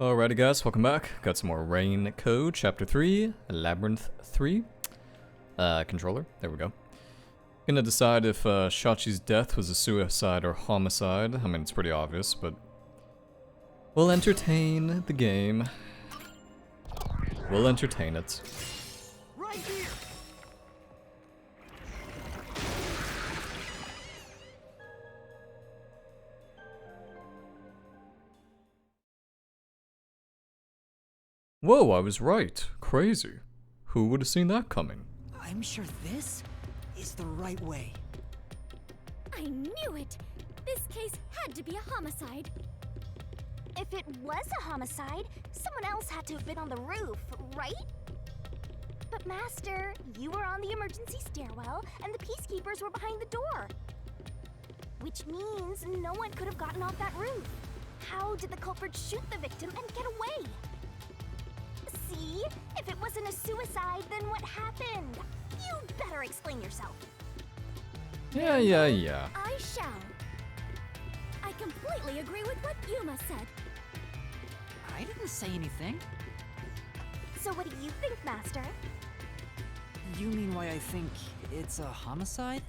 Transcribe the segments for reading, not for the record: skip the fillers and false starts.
Alrighty guys, welcome back. Got some more Rain Code, Chapter 3, Labyrinth 3. Controller, there we go. Gonna decide if Shachi's death was a suicide or homicide. I mean, it's pretty obvious, but we'll entertain the game. We'll entertain it. Right here. Whoa, I was right. Crazy. Who would have seen that coming? I'm sure this is the right way. I knew it! This case had to be a homicide. If it was a homicide, someone else had to have been on the roof, right? But Master, you were on the emergency stairwell, and the peacekeepers were behind the door. Which means no one could have gotten off that roof. How did the culprit shoot the victim and get away? See? If it wasn't a suicide, then what happened? You'd better explain yourself. Yeah. I shall. I completely agree with what Yuma said. I didn't say anything. So what do you think, Master? You mean why I think it's a homicide?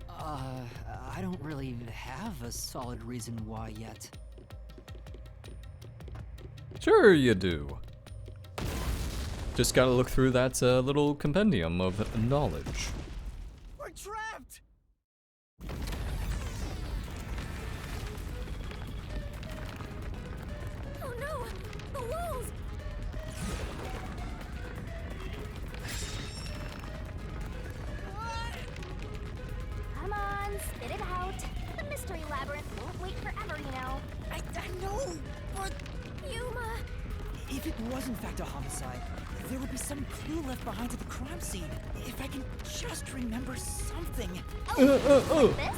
I don't really have a solid reason why yet. Sure you do. Just gotta look through that little compendium of knowledge. We're trapped! Oh no! The walls! Come on, spit it out. The mystery labyrinth won't wait forever, you know. I know, but Yuma! if it was in fact a homicide, there would be some clue left behind at the crime scene. If I can just remember something. Like this?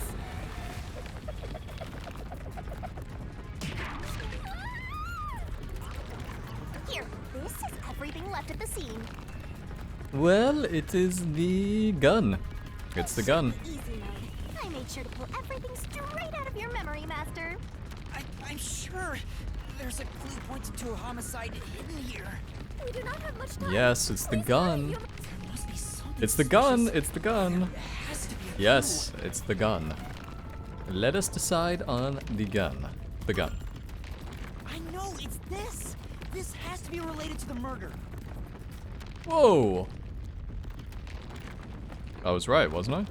Here, this is everything left at the scene. Well, it is the gun. It's the gun. Easy mode. I made sure to pull everything straight out of your memory, Master. I'm sure there's a clue pointing to a homicide hidden here. We do not have much time. Yes, it's the Please gun. hurry, Yuma. There must be something It's the gun. suspicious. It's the gun. There has to be a Yes, clue. it's the gun. Let us decide on the gun. The gun. I know, it's this. This has to be related to the murder. Whoa! I was right, wasn't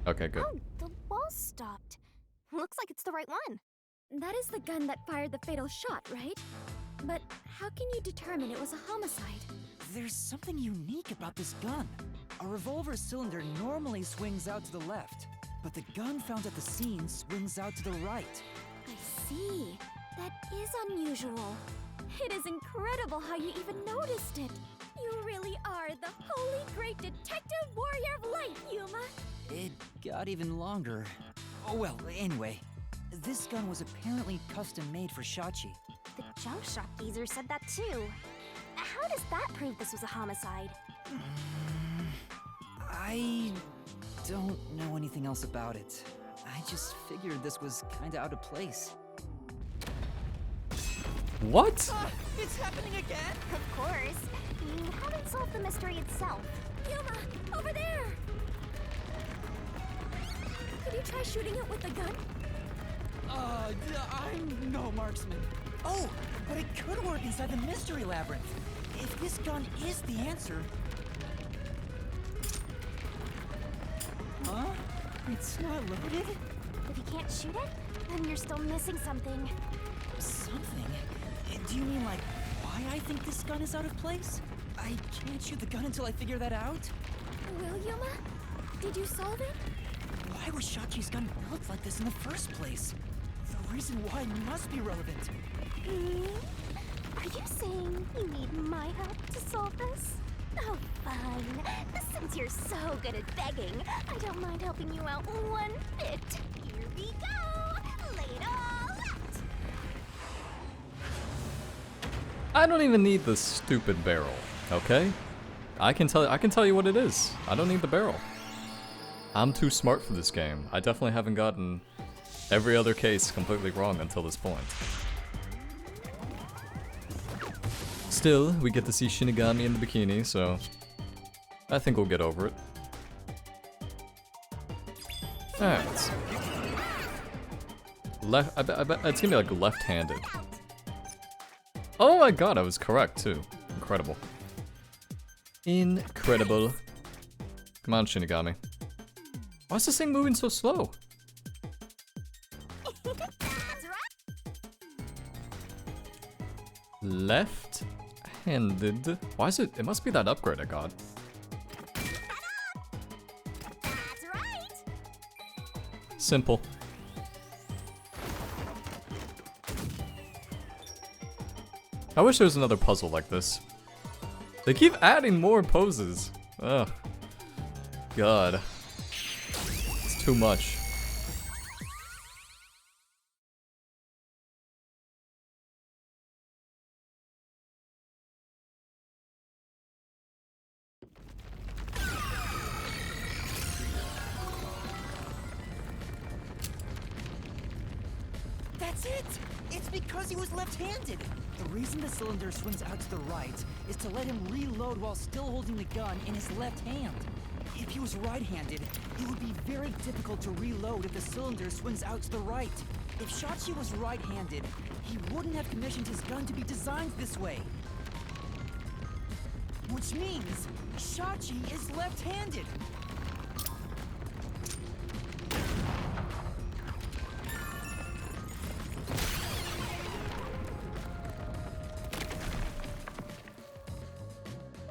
I? Okay, good. Oh, the wall stopped. Looks like it's the right one. That is the gun that fired the fatal shot, right? But how can you determine it was a homicide? There's something unique about this gun. A revolver cylinder normally swings out to the left, but the gun found at the scene swings out to the right. I see. That is unusual. It is incredible how you even noticed it. You really are the holy great detective warrior of light, Yuma. It got even longer. Oh well, anyway. This gun was apparently custom made for Shachi. The junk shop geezer said that too. How does that prove this was a homicide? I don't know anything else about it. I just figured this was kinda out of place. What? It's happening again? Of course. You haven't solved the mystery itself. Yuma, over there! Could you try shooting it with the gun? I'm no marksman. Oh, but it could work inside the mystery labyrinth. If this gun is the answer... Huh? It's not loaded? If you can't shoot it, then you're still missing something. Something? Do you mean like why I think this gun is out of place? I can't shoot the gun until I figure that out? Will Yuma? Did you solve it? Why was Shachi's gun built like this in the first place? The reason why must be relevant. Are you saying you need my help to solve this? Oh, fine. Since you're so good at begging, I don't mind helping you out one bit. Here we go! Lay it all out! I don't even need the stupid barrel, okay? I can tell you what it is. I don't need the barrel. I'm too smart for this game. I definitely haven't gotten every other case completely wrong until this point. still, we get to see Shinigami in the bikini, so I think we'll get over it. Alright, let's see. I bet it's gonna be like left-handed. Oh my god, I was correct too. Incredible. Incredible. Come on, Shinigami. Why is this thing moving so slow? Left-handed. Why is it? It must be that upgrade I got. Simple. I wish there was another puzzle like this. They keep adding more poses. Ugh. God. It's too much. That's it! It's because he was left-handed! The reason the cylinder swings out to the right is to let him reload while still holding the gun in his left hand. If he was right-handed, it would be very difficult to reload if the cylinder swings out to the right. If Shachi was right-handed, he wouldn't have commissioned his gun to be designed this way. Which means Shachi is left-handed.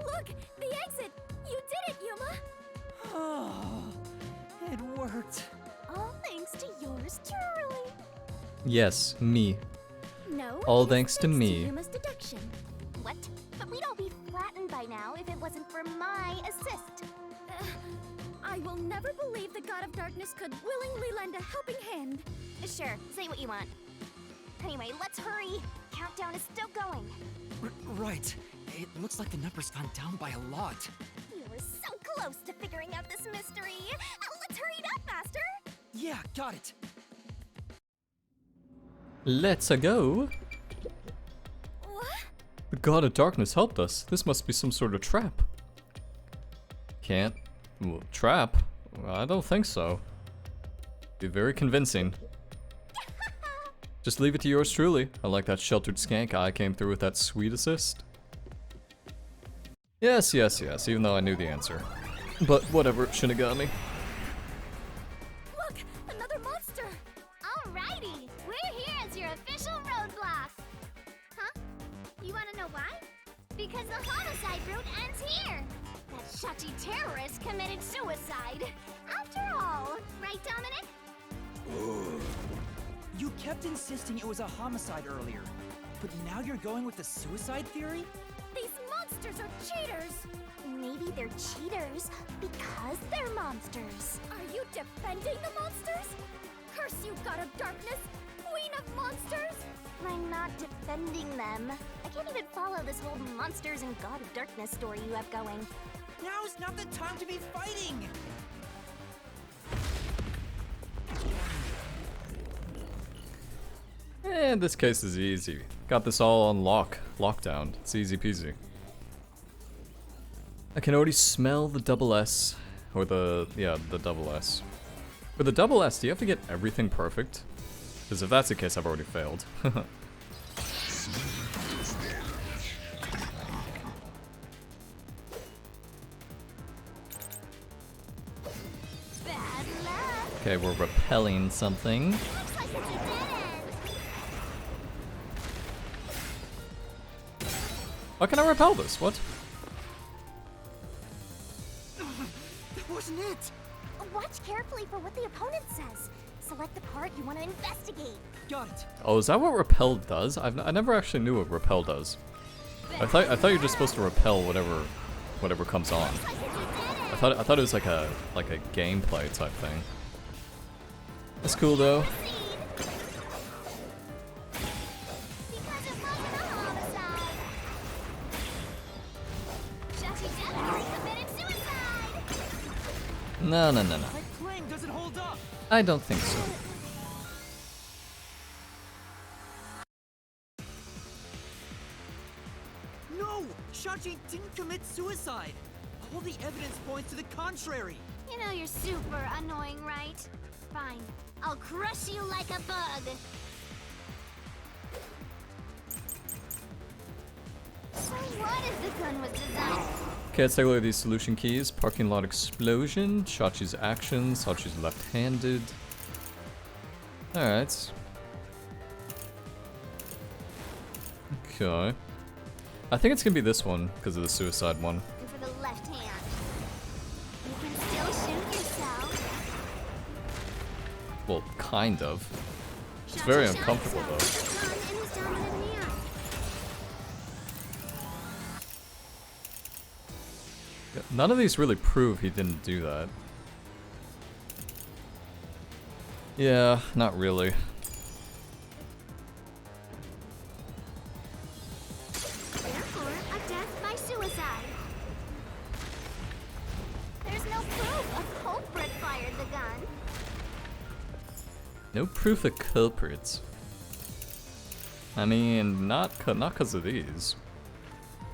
Look! The exit! You did it, Yuma! Oh, it worked. All thanks to yours truly. Yes, me. No, All it's thanks to me. Yuma's deduction. What? But we'd all be flattened by now if it wasn't for my assist. I will never believe the God of Darkness could willingly lend a helping hand. Sure, say what you want. Anyway, let's hurry. Countdown is still going. Right. It looks like the number's gone down by a lot. You were so close to figuring out this mystery. Let's hurry it up, Master. Yeah, got it. Let's go. What? The God of Darkness helped us. This must be some sort of trap. Can't. Well, trap? I don't think so. Be very convincing. Just leave it to yours truly. I like that sheltered skank eye came through with that sweet assist. Yes, yes, yes, even though I knew the answer. But whatever, Shinigami. Look, another monster. Alrighty, we're here as your official roadblock. Huh? You want to know why? Because the homicide route ends here. That Shachi terrorist committed suicide. After all, right, Dominic? You kept insisting it was a homicide earlier, but now you're going with the suicide theory? These monsters are cheaters. Maybe they're cheaters because they're monsters. Are you defending the monsters? Curse you, God of Darkness, Queen of Monsters! I'm not defending them. I can't even follow this whole monsters and God of Darkness story you have going. Now's not the time to be fighting! And this case is easy. Got this all on lockdown. It's easy peasy. I can already smell the double S. Or the double S. For the double S, do you have to get everything perfect? Because if that's the case, I've already failed. Bad luck! Okay, we're repelling something. Looks like it's a dead end! Why can I repel this? What? That wasn't it! Watch carefully for what the opponent says. Select the part you want to investigate. Got it. Oh, is that what repel does? I never actually knew what repel does. I thought you were just supposed to repel whatever comes on. Looks like it's a dead end! I thought it was like a gameplay type thing. That's cool though. Proceed. Because it wasn't a homicide. Shachi definitely committed suicide! No. My claim doesn't hold up! I don't think so. No! No! Shachi didn't commit suicide! All the evidence points to the contrary! You know you're super annoying, right? Fine. I'll crush you like a bug. So what if the gun was designed? Okay, let's take a look at these solution keys. Parking lot explosion, Shachi's actions, Shachi's left-handed. Alright. Okay. I think it's gonna be this one, because of the suicide one. And for the left hand. You can still shoot yourself. Well, kind of. It's very uncomfortable, though. With the gun in his dominant hand. None of these really prove he didn't do that. Yeah, not really. Therefore, a death by suicide. There's no proof a culprit fired the gun. No proof of culprits. I mean, not because of these.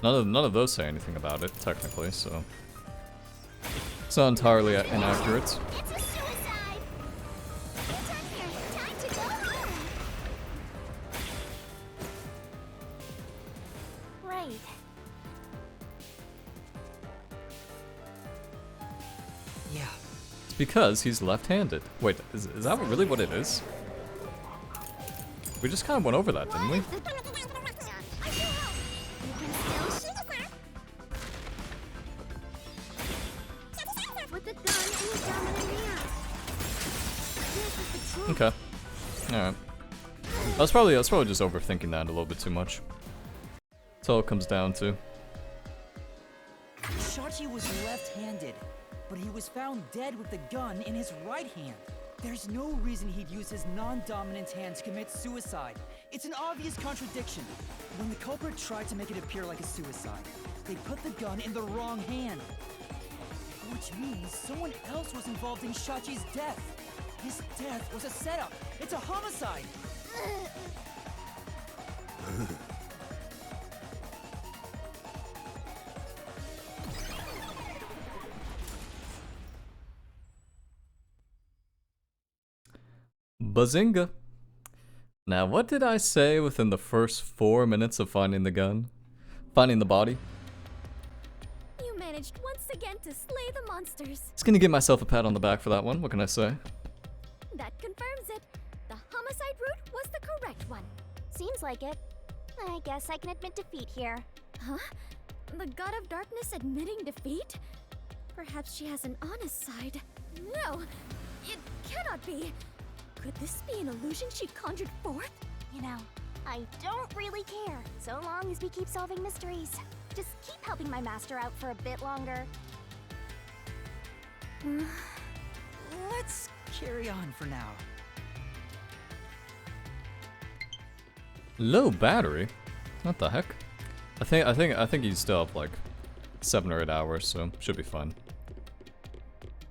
None of those say anything about it, technically, so it's not entirely inaccurate. It's a suicide. You're done here. Time to go home. Right. Yeah. It's because he's left-handed. Wait, is that really what it is? We just kind of went over that, didn't we? I can help. You can still shoot with the gun in his dominant hand. This is the truth. Okay. Alright. I was probably just overthinking that a little bit too much. That's all it comes down to. Shachi was left-handed, but he was found dead with the gun in his right hand. There's no reason he'd use his non-dominant hand to commit suicide. It's an obvious contradiction. When the culprit tried to make it appear like a suicide, they put the gun in the wrong hand. Which means someone else was involved in Shachi's death. His death was a setup. It's a homicide. Bazinga! Now, what did I say within the first 4 minutes of finding the gun? Finding the body? You managed once again to slay the monsters. Just gonna give myself a pat on the back for that one, what can I say? That confirms it. The homicide route was the correct one. Seems like it. I guess I can admit defeat here. Huh? The God of Darkness admitting defeat? Perhaps she has an honest side. No! It cannot be! Could this be an illusion she conjured forth? You know, I don't really care, so long as we keep solving mysteries. Just keep helping my master out for a bit longer. Let's carry on for now. Low battery? What the heck? I think you still have like 7 or 8 hours, so should be fine.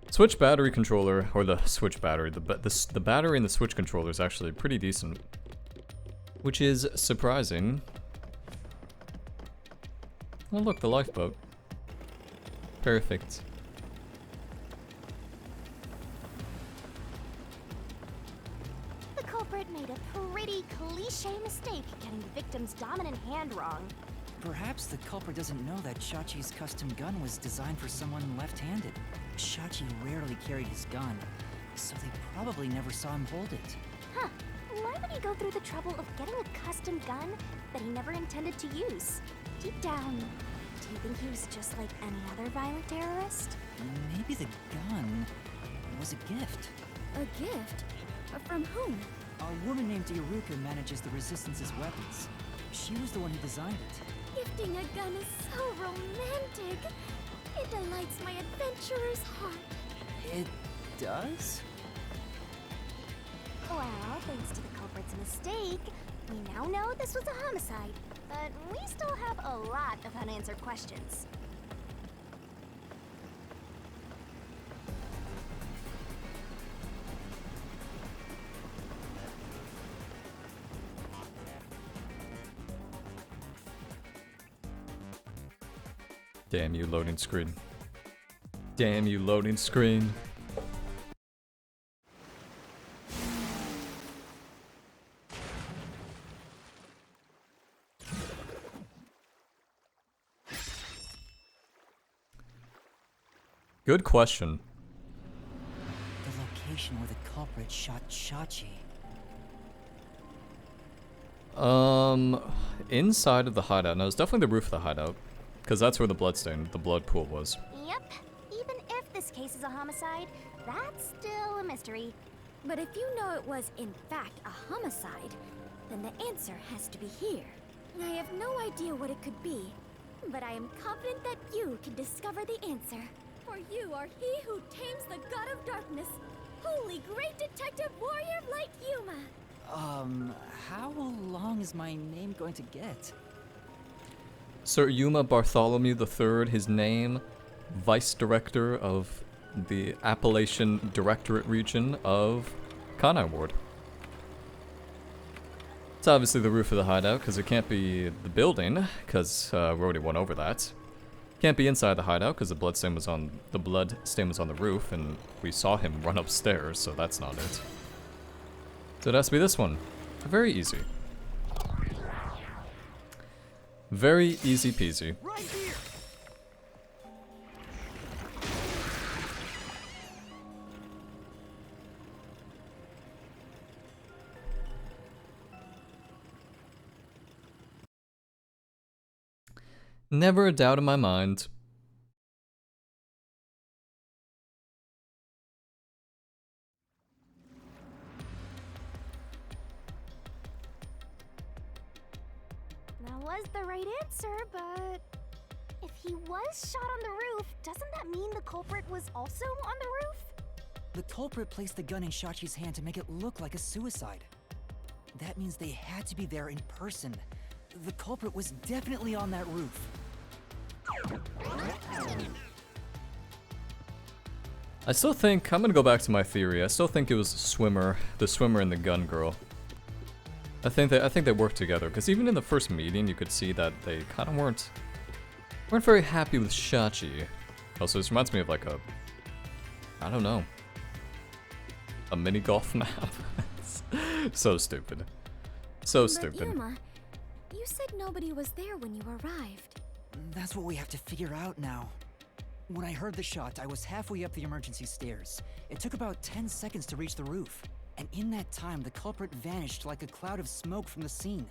Switch battery controller, or the switch battery, the battery in the switch controller is actually pretty decent, which is surprising. Oh look, the lifeboat. Perfect. The culprit made a pretty cliche mistake getting the victim's dominant hand wrong. Perhaps the culprit doesn't know that Shachi's custom gun was designed for someone left-handed. Shachi rarely carried his gun, so they probably never saw him hold it. Huh. Why would he go through the trouble of getting a custom gun that he never intended to use? Deep down, do you think he was just like any other violent terrorist? Maybe the gun was a gift. A gift? From whom? A woman named Iruka manages the Resistance's weapons. She was the one who designed it. Gifting a gun is so romantic. It delights my adventurer's heart. It does? Well, thanks to the culprit's mistake, we now know this was a homicide. But we still have a lot of unanswered questions. Damn you, loading screen. Damn you, loading screen. Good question. The location where the culprit shot Shachi. Inside of the hideout. No, it's definitely the roof of the hideout. Because that's where the blood pool was. Yep. Even if this case is a homicide, that's still a mystery. But if you know it was, in fact, a homicide, then the answer has to be here. I have no idea what it could be, but I am confident that you can discover the answer. For you are he who tames the god of darkness, holy great detective warrior like Yuma. How long is my name going to get? Sir Yuma Bartholomew III, his name, Vice Director of the Appalachian Directorate region of Kanai Ward. It's obviously the roof of the hideout, because it can't be the building, because we already went over that. Can't be inside the hideout, because the blood stain was on the roof, and we saw him run upstairs, so that's not it. So it has to be this one. Very easy. Very easy peasy. Right here! Never a doubt in my mind. That was the right answer, but if he was shot on the roof, doesn't that mean the culprit was also on the roof? The culprit placed the gun in Shachi's hand to make it look like a suicide. That means they had to be there in person. The culprit was definitely on that roof. I still think, I'm gonna go back to my theory, I still think it was the swimmer and the gun girl. I think they worked together, because even in the first meeting you could see that they kind of weren't very happy with Shachi. Also, this reminds me of like a, I don't know, a mini golf map. So stupid. So But stupid. Yuma, you said nobody was there when you arrived. That's what we have to figure out now. When I heard the shot, I was halfway up the emergency stairs. It took about 10 seconds to reach the roof. And in that time, the culprit vanished like a cloud of smoke from the scene.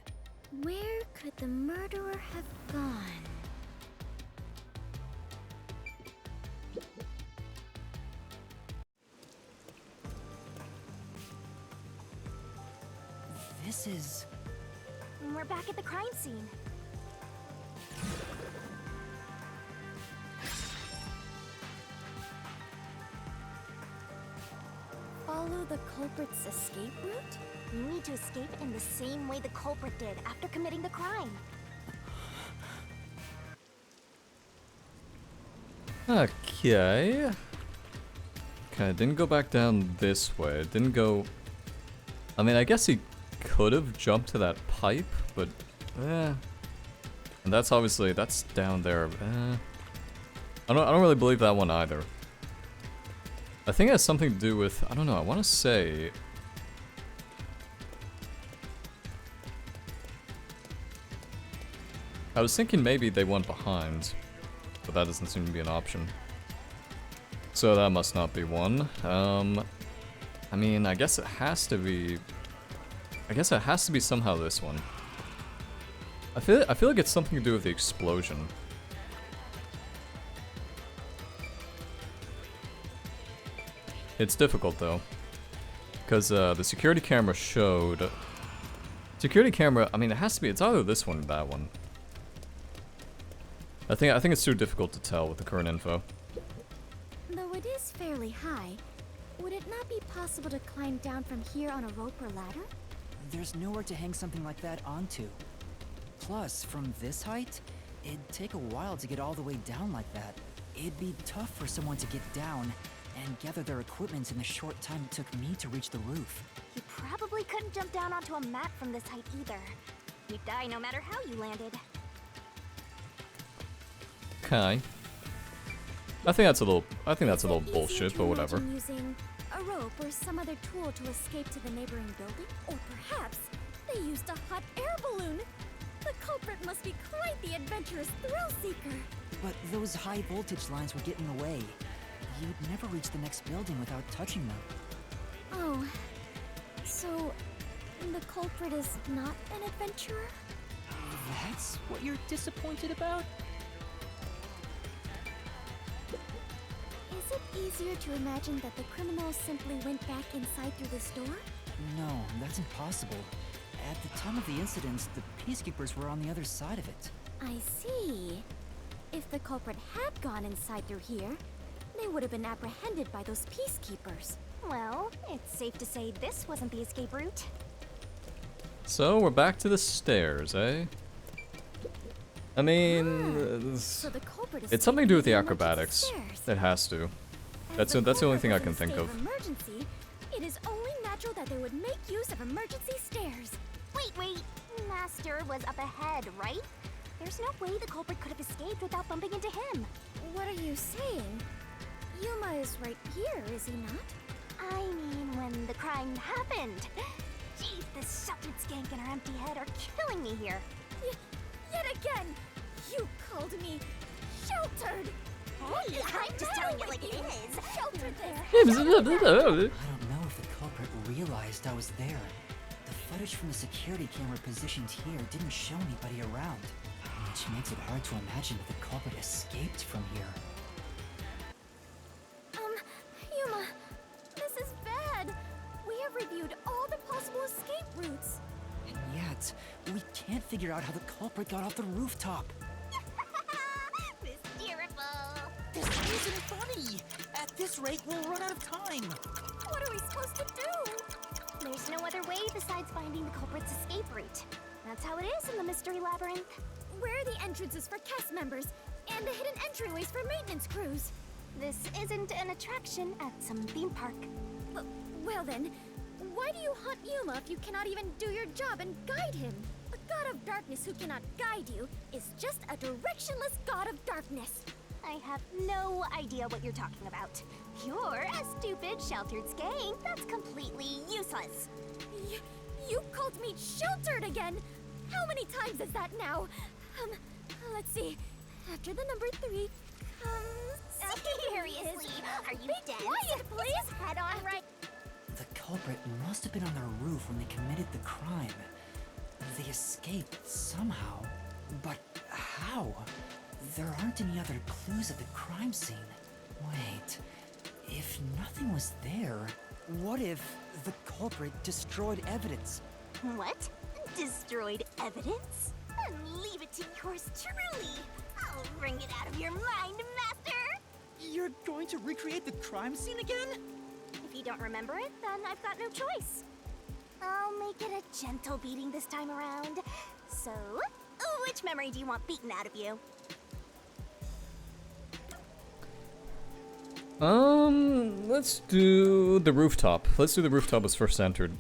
Where could the murderer have gone? This is... We're back at the crime scene. Follow the culprit's escape route? You need to escape in the same way the culprit did after committing the crime. Okay. Okay, didn't go back down this way. Didn't go... I mean, I guess he could have jumped to that pipe, but... And that's obviously... That's down there. I don't really believe that one either. I think it has something to do with... I don't know, I want to say... I was thinking maybe they went behind, but that doesn't seem to be an option. So that must not be one. I mean, I guess it has to be... I guess it has to be somehow this one. I feel like it's something to do with the explosion. It's difficult though, because the security camera showed... Security camera, I mean, it has to be, it's either this one or that one. I think it's too difficult to tell with the current info. Though it is fairly high, would it not be possible to climb down from here on a rope or ladder? There's nowhere to hang something like that onto. Plus, from this height, it'd take a while to get all the way down like that. It'd be tough for someone to get down and gather their equipment in the short time it took me to reach the roof. You probably couldn't jump down onto a mat from this height either. You'd die no matter how you landed. Okay. I think that's a little Is it easier bullshit, to but whatever. imagine using a rope or some other tool to escape to the neighboring building? Or perhaps they used a hot air balloon? The culprit must be quite the adventurous thrill seeker. But those high voltage lines would get in the way. You'd never reach the next building without touching them. Oh, so the culprit is not an adventurer? That's what you're disappointed about? Is it easier to imagine that the criminals simply went back inside through this door? No, that's impossible. At the time of the incident, the peacekeepers were on the other side of it. I see. If the culprit had gone inside through here, they would have been apprehended by those peacekeepers. Well, it's safe to say this wasn't the escape route. So we're back to the stairs, eh? I mean, So the culprit is it's something to do with the emergency acrobatics. stairs. It has to. As That's the only thing I culprit can was in think a of. state emergency, it is only natural that they would make use of emergency stairs. Wait. Master was up ahead, right? There's no way the culprit could have escaped without bumping into him. What are you saying? Yuma is right here, is he not? I mean, when the crime happened. Jeez, this sheltered skank and her empty head are killing me here. Yet again, you called me sheltered. Hey, I'm just telling you like it is. Sheltered there. I don't know if the culprit realized I was there. The footage from the security camera positioned here didn't show anybody around, which makes it hard to imagine that the culprit escaped from here. Yuma, this is bad. We have reviewed all the possible escape routes. And yet, we can't figure out how the culprit got off the rooftop. Hysterical. This isn't funny! At this rate, we'll run out of time! What are we supposed to do? There's no other way besides finding the culprit's escape route. That's how it is in the mystery labyrinth. Where are the entrances for cast members and the hidden entryways for maintenance crews? This isn't an attraction at some theme park. Well then, why do you hunt Yuma if you cannot even do your job and guide him? A god of darkness who cannot guide you is just a directionless god of darkness. I have no idea what you're talking about. You're a stupid, sheltered skank that's completely useless. You called me sheltered again? How many times is that now? Let's see. After the number 3 comes... Seriously, are you dead? Be quiet, please! Head on right... The culprit must have been on their roof when they committed the crime. They escaped somehow. But how? There aren't any other clues at the crime scene. Wait, if nothing was there, what if the culprit destroyed evidence? What? Destroyed evidence? Then leave it to yours truly. I'll wring it out of your mind, Master! You're going to recreate the crime scene again? If you don't remember it, then I've got no choice. I'll make it a gentle beating this time around. So, which memory do you want beaten out of you? Let's do the rooftop. Let's do the rooftop as first entered.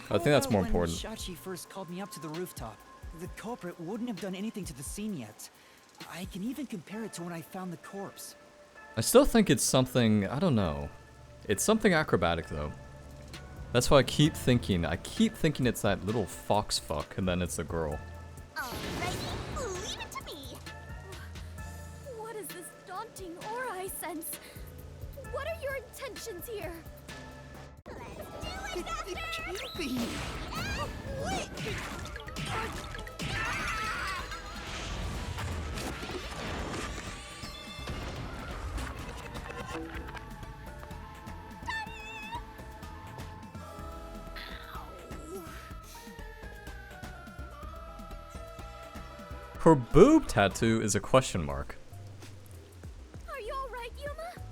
I think that's more important. When Shachi first called me up to the rooftop, the culprit wouldn't have done anything to the scene yet. I can even compare it to when I found the corpse. I still think it's something, I don't know. It's something acrobatic though. That's why I keep thinking it's that little fox fuck, and then it's the girl. Alrighty, leave it to me. What is this daunting aura I sense? What are your intentions here? Let's do it, Master! It can't be! Wait! Her boob tattoo is a question mark. Are you alright, Yuma?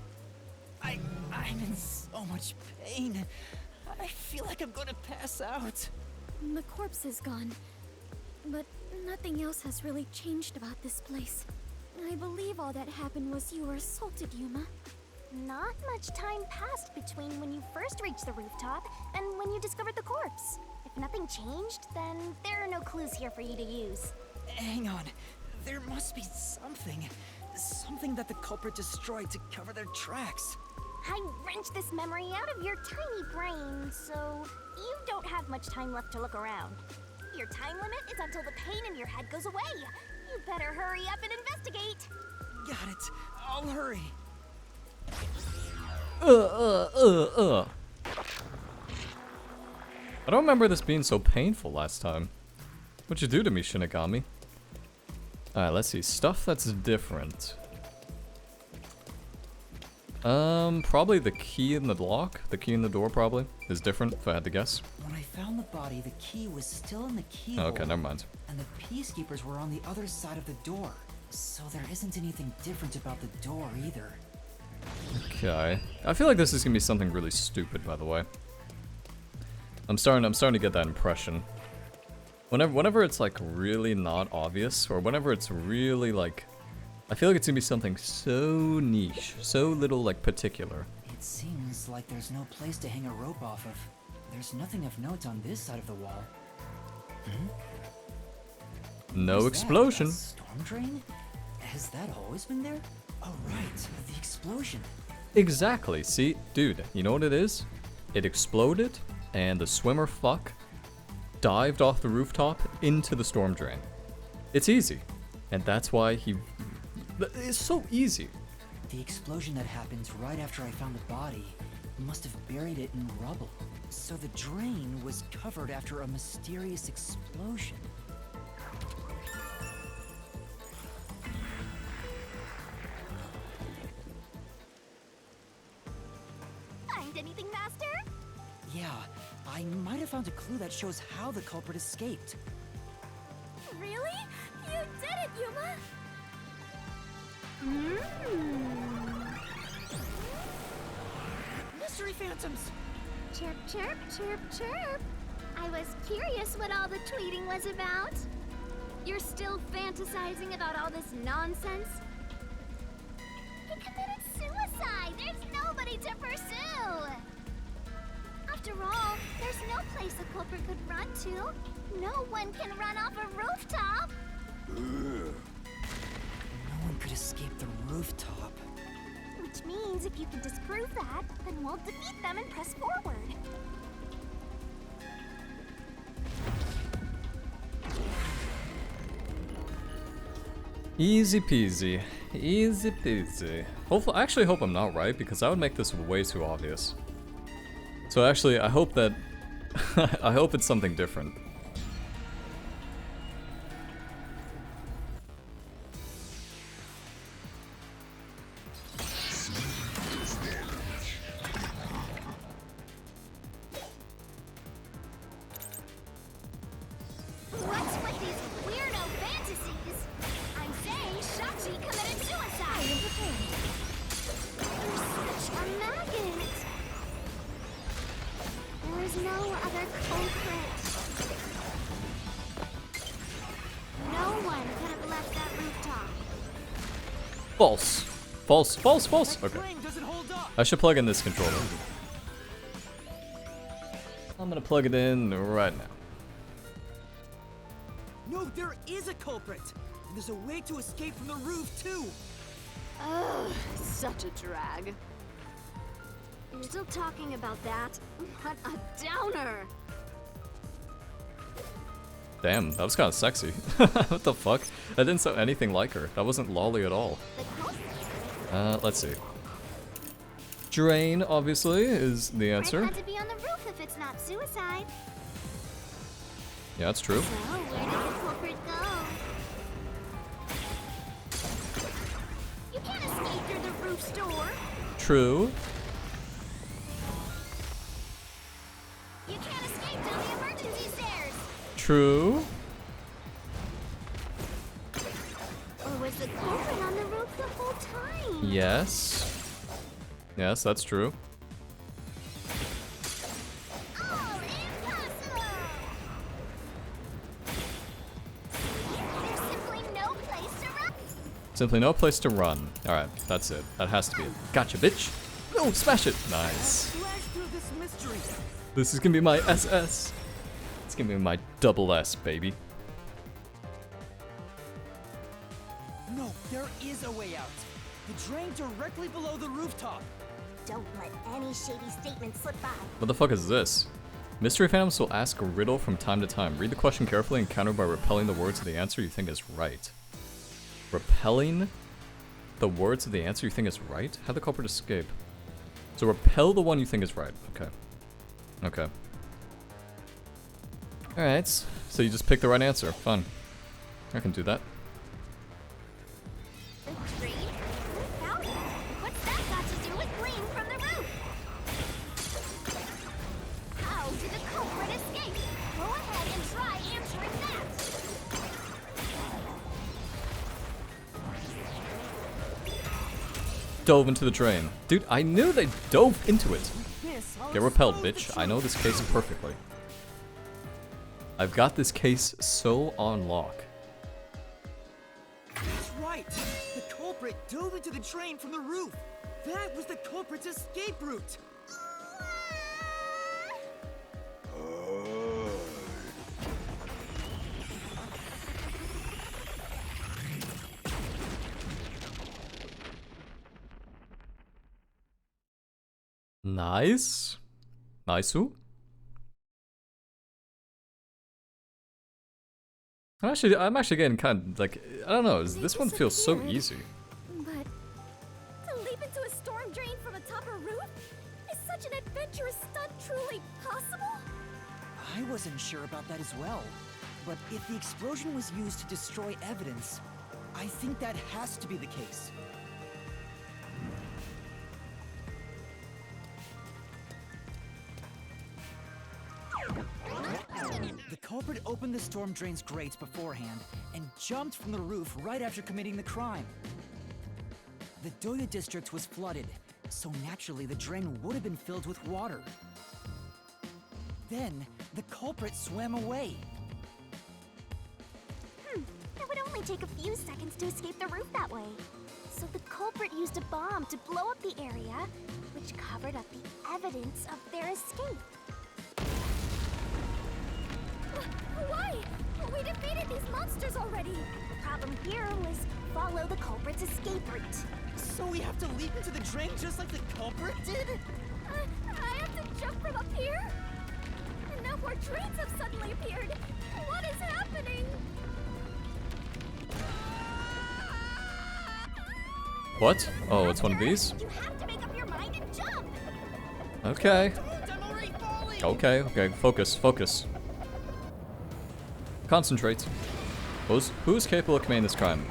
I'm in so much pain. I feel like I'm gonna pass out. The corpse is gone, but nothing else has really changed about this place. I believe all that happened was you were assaulted, Yuma. Not much time passed between when you first reached the rooftop and when you discovered the corpse. If nothing changed, then there are no clues here for you to use. Hang on. There must be something. Something that the culprit destroyed to cover their tracks. I wrenched this memory out of your tiny brain, so you don't have much time left to look around. Your time limit is until the pain in your head goes away. You better hurry up and investigate. Got it. I'll hurry. I don't remember this being so painful last time. What'd you do to me, Shinigami? Alright, let's see. Stuff that's different. Probably the key in the lock. The key in the door probably is different, if I had to guess. When I found the body, the key was still in the keyhole. Okay, never mind. And the peacekeepers were on the other side of the door. So there isn't anything different about the door either. Okay. I feel like this is gonna be something really stupid, by the way. I'm starting to get that impression. Whenever it's like really not obvious, or whenever it's really like, I feel like it's gonna be something so niche, so little like particular. It seems like there's no place to hang a rope off of. There's nothing of note on this side of the wall. No What's explosion. that? A storm drain? Has that always been there? Oh right, the explosion. Exactly. See, dude, you know what it is? It exploded, and the swimmer fuck dived off the rooftop into the storm drain. It's easy, and that's why he. It's so easy. The explosion that happened right after I found the body must have buried it in rubble. So the drain was covered after a mysterious explosion. Find anything, Master? Yeah, I might have found a clue that shows how the culprit escaped. Really? You did it, Yuma! Mystery phantoms! Chirp, chirp, chirp, chirp. I was curious what all the tweeting was about. You're still fantasizing about all this nonsense? He committed suicide! There's nobody to pursue! After all, there's no place a culprit could run to. No one can run off a rooftop! No one could escape the rooftop. Which means if you can disprove that, then we'll defeat them and press forward. Easy peasy. Easy peasy. Hopefully, I actually hope I'm not right, because that would make this way too obvious. So actually, I hope that... I hope it's something different. What's with these weirdo fantasies? I'm saying Shachi committed suicide! You're such a maggot! There is no other culprit. No one could have left that rooftop. False. False, false, false. That Okay. crane doesn't hold up! I should plug in this controller. I'm gonna plug it in right now. No, there is a culprit! And there's a way to escape from the roof, too! Ugh, such a drag. You're still talking about that? What a downer! Damn, that was kind of sexy. What the fuck? That didn't sound anything like her. That wasn't lolly at all. The culprit Let's see. Drain, obviously, is the answer. had to be on the roof if it's not suicide. Yeah, that's true. So, where did the culprit go? You can't escape through the roof's door. True. You can't escape down the emergency stairs. True. Or was the culprit on the roof the whole time? Yes. Yes, that's true. Oh, impossible! There's simply no place to run. Simply no place to run. Alright, that's it. That has to be it. Gotcha, bitch. No, smash it. Nice. Flash through this mystery! This is gonna be my SS. It's gonna be my double S, baby. No, there is a way out. The drain directly below the rooftop. Don't let any shady statement slip by. What the fuck is this? Mystery Phantoms will ask a riddle from time to time. Read the question carefully and counter by repelling the words of the answer you think is right. Repelling the words of the answer you think is right? How'd the culprit escape? So repel the one you think is right. Okay. Okay. Alright, so you just pick the right answer. Fun. I can do that. The drain? How? What's that got to do with gleam from the roof? How did the culprit escape? Go ahead and try answering that. Dove into the drain. Dude, I knew they dove into it. This, I'll Get repelled, expose the bitch. I truth. know this case perfectly. I've got this case so on lock. That's right. The culprit dove into the drain from the roof. That was the culprit's escape route. Nice. Nice-oo. I'm actually getting kind of like, I don't know, this one feels so disappeared. easy. But to leap into a storm drain from atop a roof? Is such an adventurous stunt truly possible? I wasn't sure about that as well. But if the explosion was used to destroy evidence, I think that has to be the case. The culprit opened the storm drain's grates beforehand and jumped from the roof right after committing the crime. The Doya district was flooded, so naturally the drain would have been filled with water. Then, the culprit swam away. It would only take a few seconds to escape the roof that way. So the culprit used a bomb to blow up the area, which covered up the evidence of their escape. Why? We defeated these monsters already. The problem here was follow the culprit's escape route. So we have to leap into the drain just like the culprit did? I have to jump from up here? And now more drains have suddenly appeared. What is happening? What? Oh, it's one of these? You have to make up your mind and jump. Okay. I'm already falling! Okay, okay. Focus, focus. Concentrate. Who's capable of committing this crime?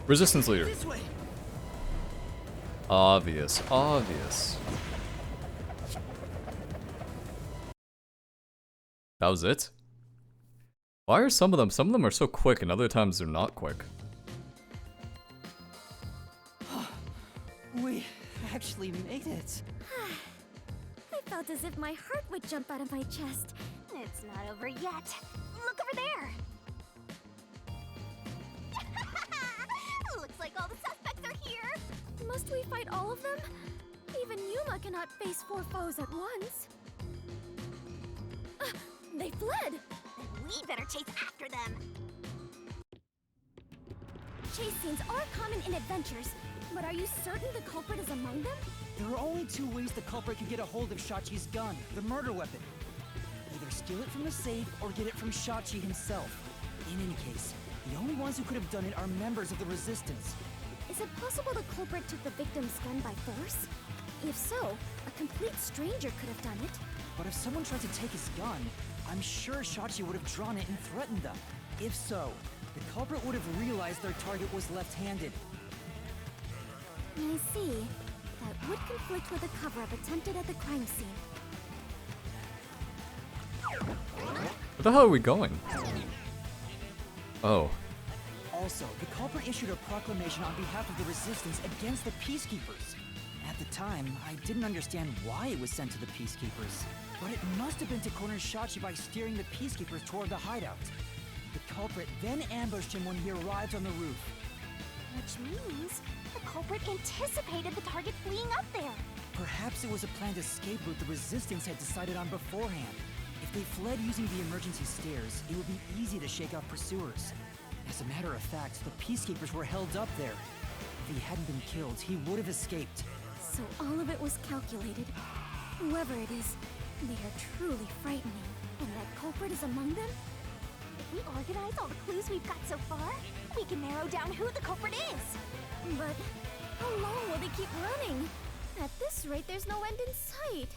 Resistance leader. This way! Obvious, obvious. That was it? Why are some of them are so quick and other times they're not quick? We actually made it. I felt as if my heart would jump out of my chest. It's not over yet. Look over there. Looks like all the suspects are here. Must we fight all of them? Even Yuma cannot face 4 foes at once. They fled. Then we better chase after them. Chase scenes are common in adventures, but are you certain the culprit is among them? There are only 2 ways the culprit could get a hold of Shachi's gun, the murder weapon. Either steal it from the safe or get it from Shachi himself. In any case, the only ones who could have done it are members of the Resistance. Is it possible the culprit took the victim's gun by force? If so, a complete stranger could have done it. But if someone tried to take his gun, I'm sure Shachi would have drawn it and threatened them. If so, the culprit would have realized their target was left-handed. I see. That would conflict with a cover-up attempted at the crime scene. Where the hell are we going? Oh. Also, the culprit issued a proclamation on behalf of the Resistance against the Peacekeepers. At the time, I didn't understand why it was sent to the Peacekeepers, but it must have been to corner Shachi by steering the Peacekeepers toward the hideout. The culprit then ambushed him when he arrived on the roof. Which means the culprit anticipated the target fleeing up there. Perhaps it was a planned escape route the Resistance had decided on beforehand. If they fled using the emergency stairs, it would be easy to shake off pursuers. As a matter of fact, the peacekeepers were held up there. If he hadn't been killed, he would have escaped. So all of it was calculated. Whoever it is, they are truly frightening. And that culprit is among them? If we organize all the clues we've got so far, we can narrow down who the culprit is. But how long will they keep running? At this rate, there's no end in sight.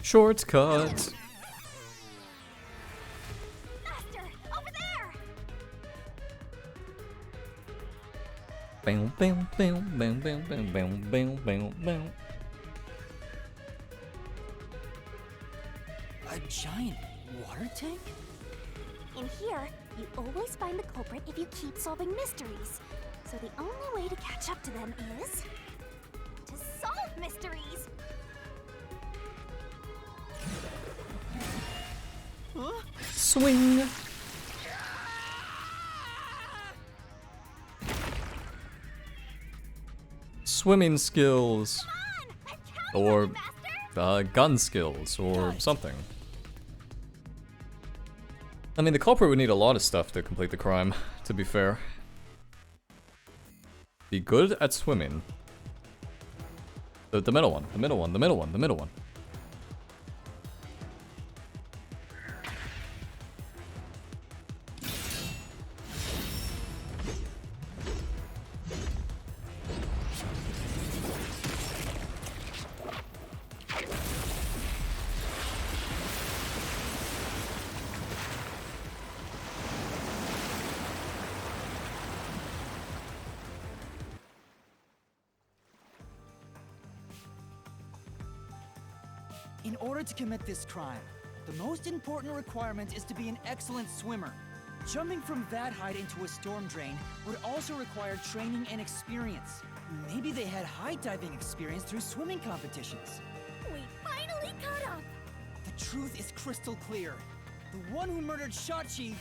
Shortcut. Master, over there! Bam, bam, bam, bam, bam, bam, bam, bam, bam, bam. A giant water tank? In here, you always find the culprit if you keep solving mysteries. So the only way to catch up to them is to solve mysteries. Huh? Swing. Swimming skills. Or gun skills or something. I mean, the culprit would need a lot of stuff to complete the crime, to be fair. Be good at swimming. The middle one, the middle one, the middle one, the middle one. In order to commit this crime, the most important requirement is to be an excellent swimmer. Jumping from that height into a storm drain would also require training and experience. Maybe they had high diving experience through swimming competitions. We finally caught up. The truth is crystal clear. The one who murdered Shachi. You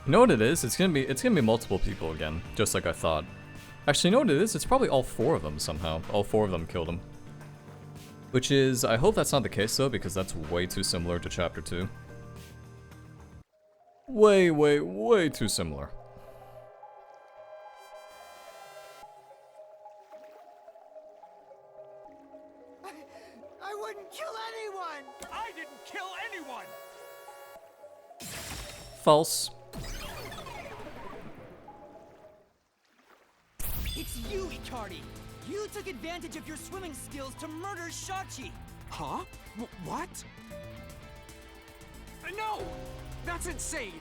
know what it is? It's gonna be multiple people again, just like I thought. Actually, you know what it is? It's probably all four of them somehow. All four of them killed him. Which is, I hope that's not the case though, because that's way too similar to Chapter 2. Way, way, way too similar. I wouldn't kill anyone! I didn't kill anyone! False. It's you, Icardi! You took advantage of your swimming skills to murder Shachi! Huh? What? No! That's insane!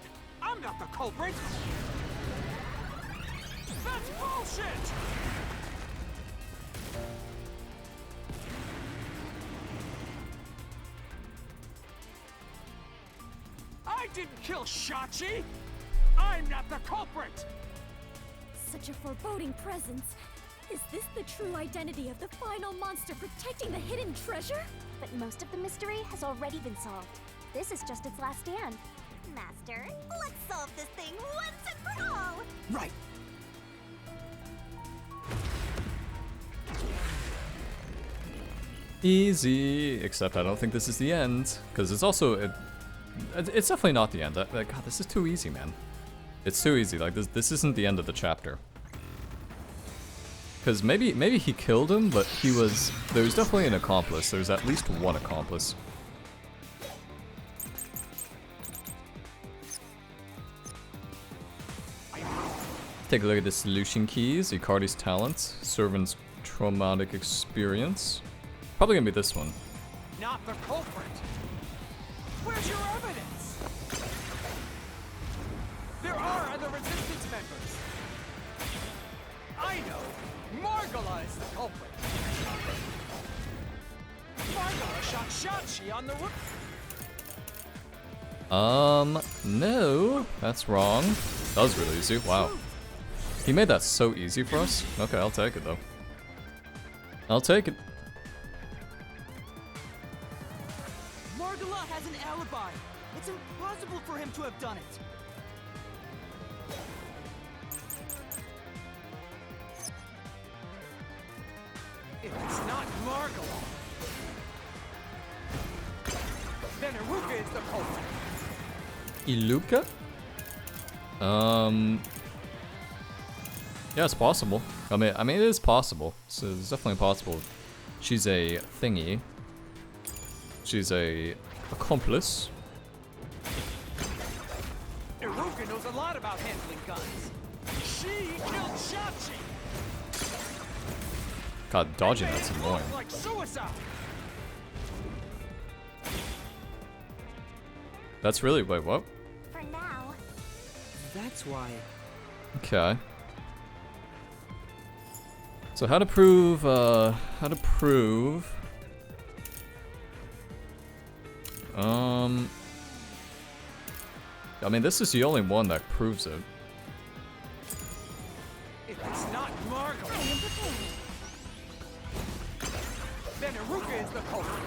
I'm not the culprit! That's bullshit! I didn't kill Shachi! I'm not the culprit! Such a foreboding presence. Is this the true identity of the final monster protecting the hidden treasure? But most of the mystery has already been solved. This is just its last stand. Master, let's solve this thing once and for all! Right! Easy, except I don't think this is the end, because it's also, it's definitely not the end. God, this is too easy, man. It's too easy, like this isn't the end of the chapter. Because maybe he killed him, but there was definitely an accomplice. There's at least one accomplice. Take a look at the solution keys, Icardi's talents, Servant's traumatic experience. Probably gonna be this one. Not the culprit! Where's your evidence? There are other resistance members! I know! Margala is the culprit! Margala shot Shachi on the roof! No, that's wrong. That was really easy, wow. He made that so easy for us. Okay, I'll take it though. I'll take it. Margala has an alibi! It's impossible for him to have done it! If it's not Margala, then Iruka is the culprit! Iluka? Yeah, it's possible. I mean, it is possible. So it's definitely possible. She's a thingy. She's a accomplice. Iruka knows a lot about handling guns. She killed Shachi. God, dodging that's annoying. Like suicide. That's really, wait, what? For now. That's why. Okay. So how to prove, I mean, this is the only one that proves it. If it's not Margot, I am prepared. then Iruka is the culprit.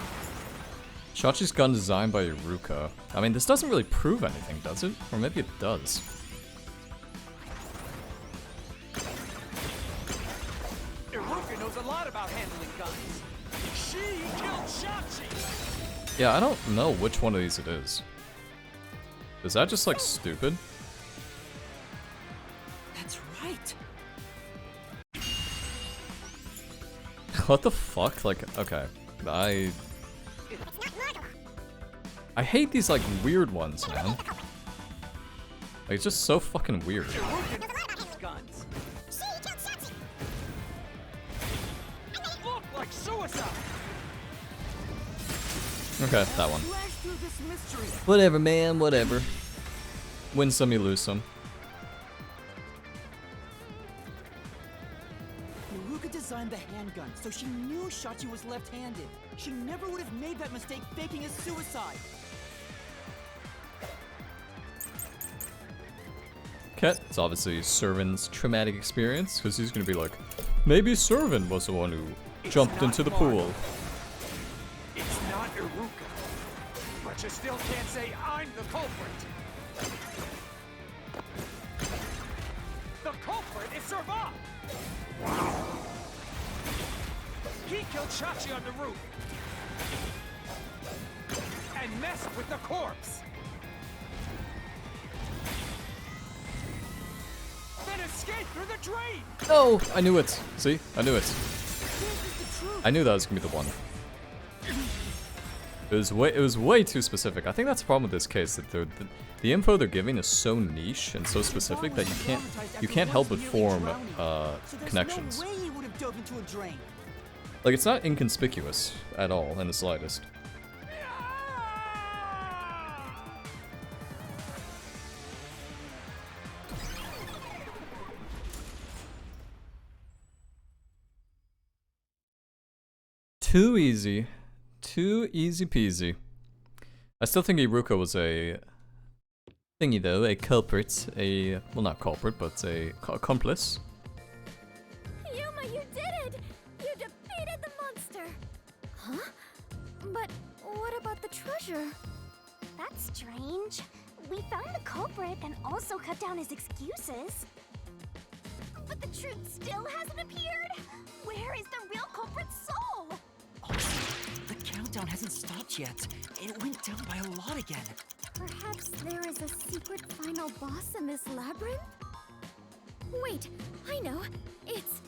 Shachi's gun designed by Iruka. I mean, this doesn't really prove anything, does it? Or maybe it does. Iruka knows a lot about handling guns. She killed Shachi. Yeah, I don't know which one of these it is. Is that just, like, stupid? That's right. What the fuck? Like, okay. I hate these, like, weird ones, man. Like, it's just so fucking weird. Iruka knows guns. Look like suicide. Okay, that one. Flash through this mystery. Whatever, man, whatever. Win some, you lose some. Iruka designed the handgun, so she knew Shachi was left-handed. She never would have made that mistake faking his suicide. Okay, it's obviously Servan's traumatic experience, because he's gonna be like, maybe Servan was the one who jumped not into the Margot. pool. It's not Iruka. But you still can't say I'm the culprit. The culprit is Servan. He killed Shachi on the roof. And messed with the corpse. Then escaped through the drain. Oh, I knew it. See? I knew it. This is the truth. I knew that was gonna be the one. It was way too specific. I think that's the problem with this case, that the info they're giving is so niche and so specific that you can't help but form connections. So there's no way he would have dove into a drain. Like, it's not inconspicuous at all in the slightest. Too easy. Too easy peasy. I still think Iruka was a thingy though, a culprit, well, not culprit, but a accomplice. Yuma, you did it! You defeated the monster! Huh? But what about the treasure? That's strange. We found the culprit and also cut down his excuses. But the truth still hasn't appeared! Where is the real culprit's soul? The countdown hasn't stopped yet. It went down by a lot again. Perhaps there is a secret final boss in this labyrinth? Wait, I know. It's...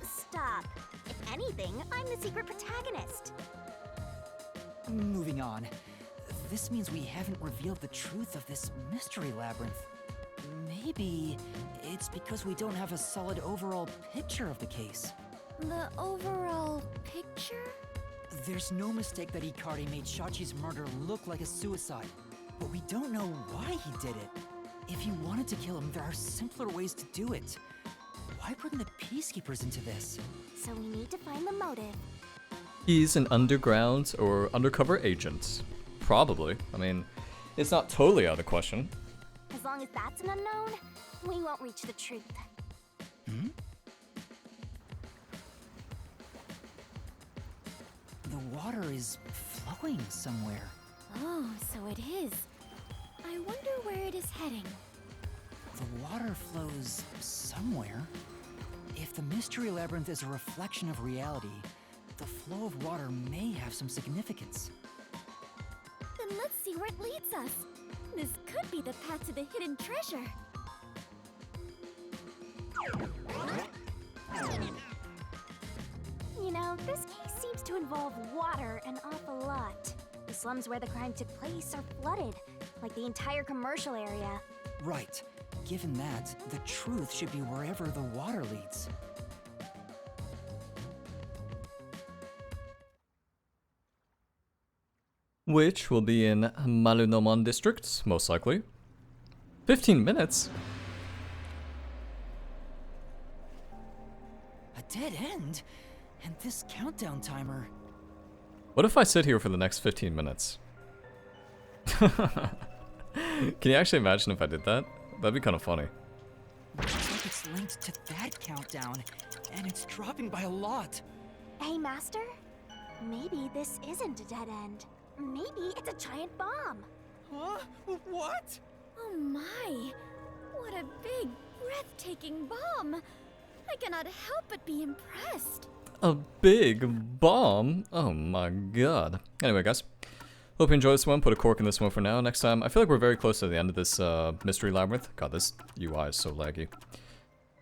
Stop. If anything, I'm the secret protagonist. Moving on. This means we haven't revealed the truth of this mystery labyrinth. Maybe it's because we don't have a solid overall picture of the case. The overall picture? There's no mistake that Hikari made Shachi's murder look like a suicide, but we don't know why he did it. If he wanted to kill him, there are simpler ways to do it. Why bring the peacekeepers into this? So we need to find the motive. He's an underground or undercover agent. Probably. I mean, it's not totally out of the question. As long as that's an unknown, we won't reach the truth. Hmm? The water is flowing somewhere. Oh, so it is. I wonder where it is heading. The water flows somewhere. If the mystery labyrinth is a reflection of reality, the flow of water may have some significance. Then let's see where it leads us. This could be the path to the hidden treasure. You know, this case seems to involve water an awful lot. The slums where the crime took place are flooded, like the entire commercial area. Right. Given that, the truth should be wherever the water leads. Which will be in Malunomon district, most likely. 15 minutes? A dead end? And this countdown timer. What if I sit here for the next 15 minutes? Can you actually imagine if I did that? That'd be kind of funny. Looks like it's linked to that countdown, and it's dropping by a lot. Hey, Master? Maybe this isn't a dead end. Maybe it's a giant bomb. Huh? What? Oh my! What a big, breathtaking bomb! I cannot help but be impressed. A big bomb? Oh my god. Anyway, guys. Hope you enjoyed this one. Put a cork in this one for now. Next time, I feel like we're very close to the end of this mystery labyrinth. God, this UI is so laggy.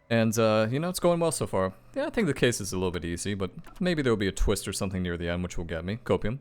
And, you know, it's going well so far. Yeah, I think the case is a little bit easy, but maybe there will be a twist or something near the end which will get me. Copium.